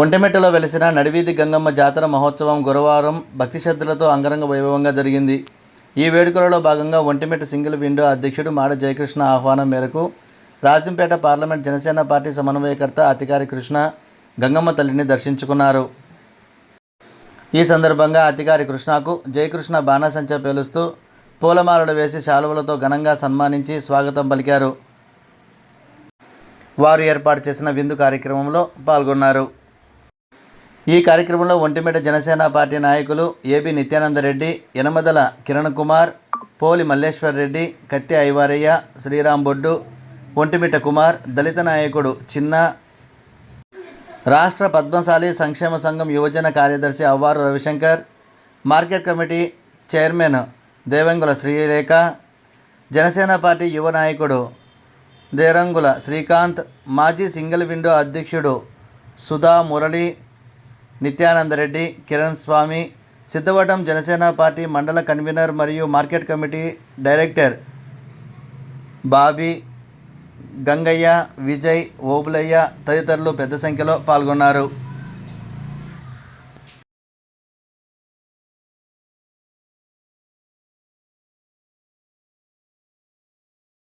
ఒంటిమిట్టలో వెలిసిన నడివీధి గంగమ్మ జాతర మహోత్సవం గురువారం భక్తి శ్రద్ధలతో అంగరంగ వైభవంగా జరిగింది. ఈ వేడుకలలో భాగంగా ఒంటిమిట్ట సింగిల్ విండో అధ్యక్షుడు మాడ జయకృష్ణ ఆహ్వానం మేరకు రాజంపేట పార్లమెంట్ జనసేన పార్టీ సమన్వయకర్త అతికారి కృష్ణ గంగమ్మ తల్లిని దర్శించుకున్నారు. ఈ సందర్భంగా అతికారి కృష్ణకు జయకృష్ణ బాణాసంచా పేలుస్తూ పూలమాలలు వేసి శాలువలతో ఘనంగా సన్మానించి స్వాగతం పలికారు. వారు ఏర్పాటు చేసిన విందు కార్యక్రమంలో పాల్గొన్నారు. ఈ కార్యక్రమంలో ఒంటిమిట్ట జనసేన పార్టీ నాయకులు ఏబి నిత్యానందరెడ్డి, యనమదల కిరణ్ కుమార్, పోలి మల్లేశ్వర్ రెడ్డి, కత్తి ఐవారయ్య, శ్రీరామ్ బొడ్డు, ఒంటిమిట్ట కుమార్, దళిత నాయకుడు చిన్న, రాష్ట్ర పద్మశాలి సంక్షేమ సంఘం యువజన కార్యదర్శి Avvaru Ravishankar, market committee chairman Devangula Srilekha, Janasena party యువ నాయకుడు దేరంగుల శ్రీకాంత్, మాజీ సింగిల్ విండో అధ్యక్షుడు సుధా మురళి, నిత్యానందరెడ్డి, కిరణ్ స్వామి, సిద్ధవటం జనసేన పార్టీ మండల కన్వీనర్ మరియు market committee director Bobby, Gangaiah, Vijay, Obulaiah తదితరులు పెద్ద సంఖ్యలో పాల్గొన్నారు.